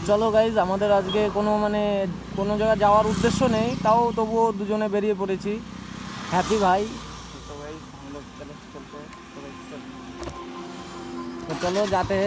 চলো গাইজ, আমাদের আজকে কোনো জায়গায় যাওয়ার উদ্দেশ্য নেই, তাও তবুও দুজনে বেরিয়ে পড়েছি। হ্যাপি ভাই। তো চলো যাতে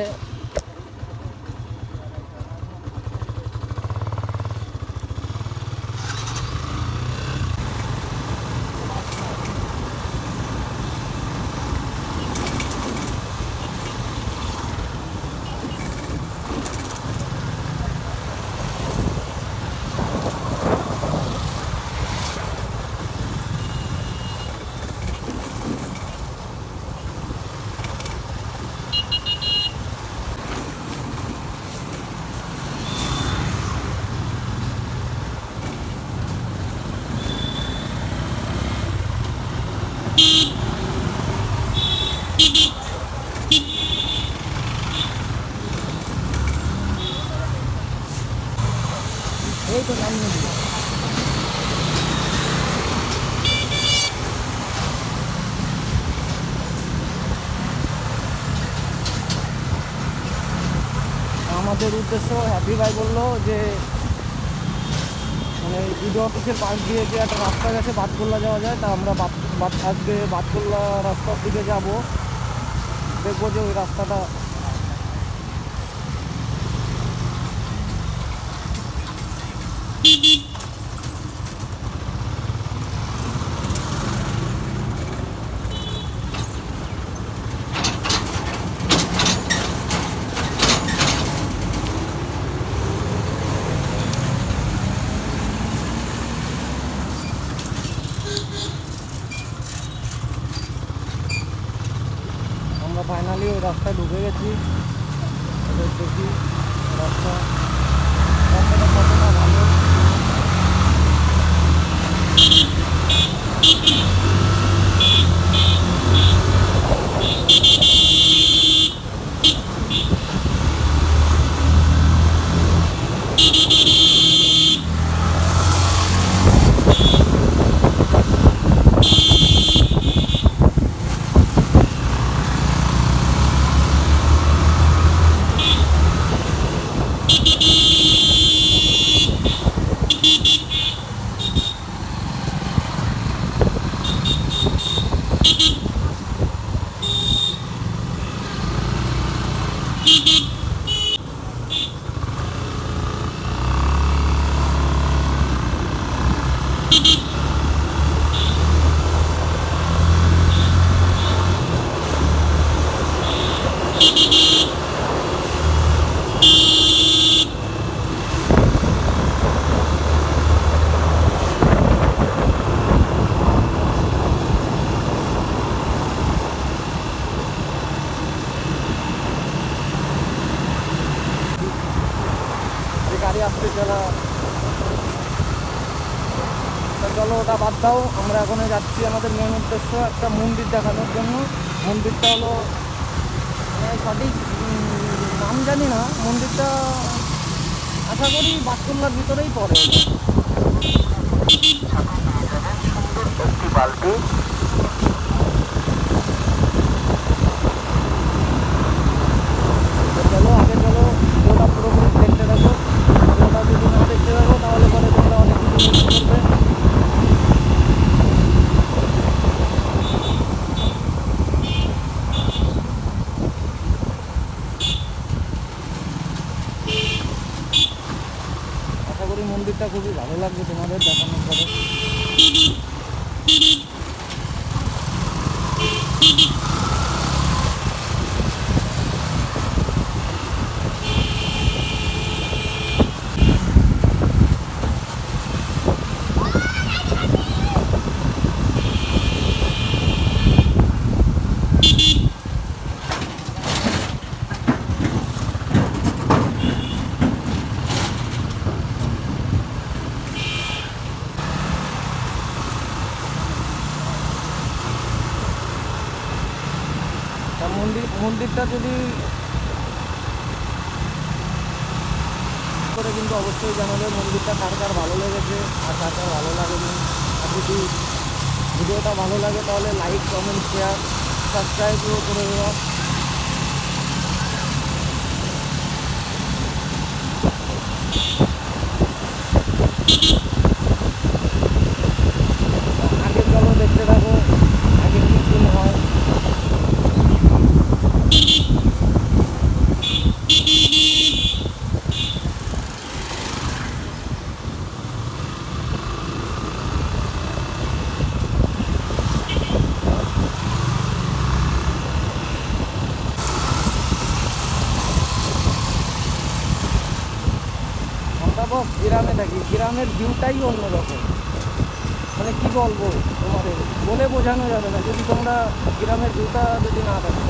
এই তো নামিয়ে দিই। আমাদের উদ্দেশ্য, হ্যাপি ভাই বললো যে বিডিও অফিসের পাশ দিয়ে যে একটা রাস্তা গেছে বাতকুল্লা যাওয়া যায়, তা আমরা আজকে বাতকুল্লা রাস্তার দিকে যাব, দেখবো যে ওই রাস্তাটা আমরা ফাইনালি ওই রাস্তায় ঢুকে গেছি। এবার দেখি রাস্তাটা কতটা ভালো। গাড়ি আসতে চলা, চলো ওটা বাদ দাও। আমরা এখন যাচ্ছি আমাদের মেন উদ্দেশ্য, একটা মন্দির দেখানোর জন্য। মন্দিরটা হলো সঠিক নাম জানি না, মন্দিরটা আশা করি বাতকুল্লার ভিতরেই পড়ে। একটি বালতি চলো আগে চলো, ওটা পুরোপুরি দেখতে থাকো। ওটা যদি না দেখতে থাকো তাহলে পরে তোমরা অনেক কিছু মিস করবে। আশা করি মন্দিরটা খুবই ভালো লাগবে তোমাদের দেখানোর পরে। মন্দিরটা যদি করে কিন্তু অবশ্যই জানাবে মন্দিরটা কার কার ভালো লেগেছে আর কার কার ভালো লাগেনি। আর যদি ভিডিওটা ভালো লাগে তাহলে লাইক, কমেন্ট, শেয়ার, সাবস্ক্রাইবও করে দেওয়া। গ্রামের ভিউটাই অন্যরকম, মানে কি বলবো তোমাদের, বলে বোঝানো যাবে না যদি তোমরা গ্রামের ভিউটা যদি না দেখো।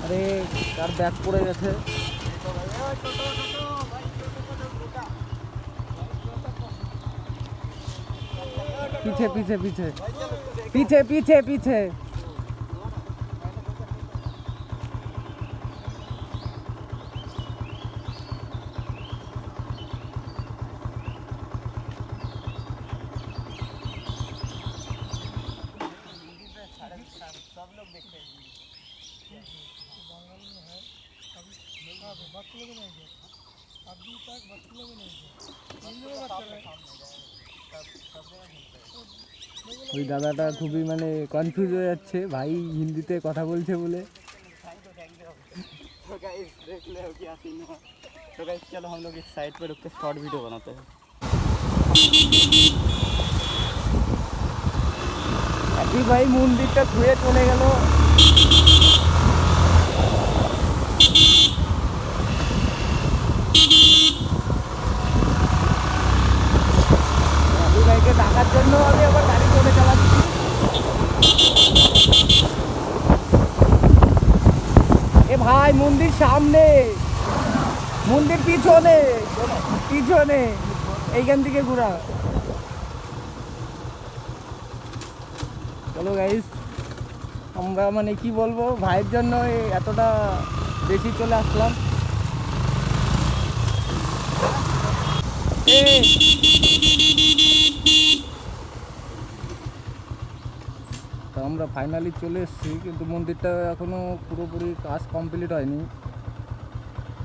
আরে কার ব্যাগ পড়ে গেছে। पीछे पीछे पीछे पीछे पीछे पीछे ওই দাদাটা খুবই মানে কনফিউজ হয়ে যাচ্ছে ভাই হিন্দিতে কথা বলছে বলে। तो गाइस देख ले हो क्या सीन है। तो गाइस चलो हम लोग इस साइड पे रुक के शॉर्ट वीडियो बनाते हैं। अभी भाई मंदिरটা ধুয়ে চলে গেল। अभी ভাইকে ডাকার জন্য আমি আবার গাড়ি চলে চালাচ্ছি। এ ভাই মন্দির সামনে, মন্দির পিছনে পিছনে, এইখান থেকে ঘোরা। চলো গাইস, আমরা মানে কি বলবো ভাইয়ের জন্য এতটা বেশি চলে আসলাম। তো আমরা ফাইনালি চলে এসেছি, কিন্তু মন্দিরটা এখনো পুরোপুরি কাজ কমপ্লিট হয়নি।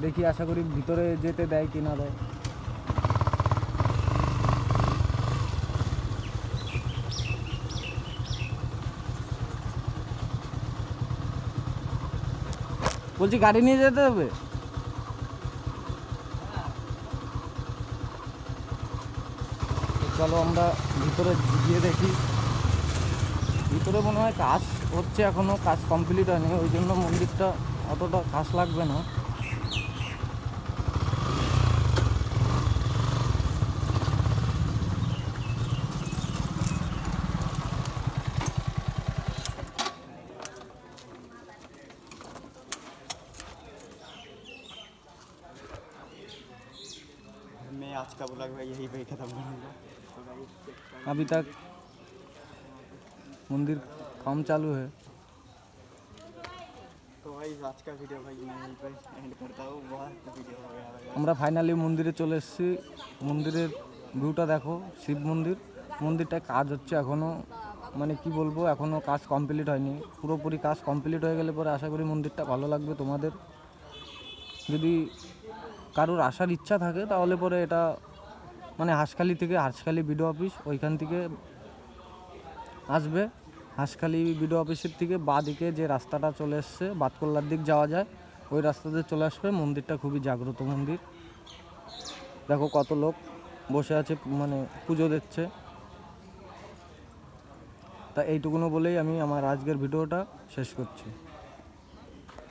দেখি আশা করি ভিতরে যেতে দেয় কি না দেয়। বলছি গাড়ি নিয়ে যেতে হবে। চলো আমরা ভিতরে গিয়ে দেখি। ভিতরে মনে হয় কাজ হচ্ছে, এখনো কাজ কমপ্লিট হয়নি, ওই জন্য মন্দিরটা অতটা কাজ লাগবে না। मैं आज का ब्लॉग भाई यही पे खत्म करूँगा। तो गाइस अभी तक मंदिर काम चालू है। तो भाई आज का वीडियो भाई मैं यहीं पे एंड करता हूँ। बहुत वीडियो हो गया भाई। আমরা ফাইনালি মন্দিরে চলে এসেছি। মন্দিরের ভিউটা দেখো, শিব মন্দির। মন্দিরটায় কাজ হচ্ছে এখনও, মানে কি বলবো এখনও কাজ কমপ্লিট হয়নি। পুরোপুরি কাজ কমপ্লিট হয়ে গেলে পরে আশা করি মন্দিরটা ভালো লাগবে তোমাদের। যদি কারোর আসার ইচ্ছা থাকে তাহলে পরে এটা মানে হাঁসখালি থেকে, হাঁসখালি বিডিও অফিস ওইখান থেকে আসবে। হাঁসখালি বিডিও অফিসের থেকে বাঁ দিকে যে রাস্তাটা চলে এসছে বাতকল্লার দিক যাওয়া যায়, ওই রাস্তাতে চলে আসবে। মন্দিরটা খুবই জাগ্রত মন্দির। দেখো কত লোক বসে আছে, মানে পুজো দিচ্ছে। তা এইটুকুনো বলেই আমি আমার আজকের ভিডিওটা শেষ করছি।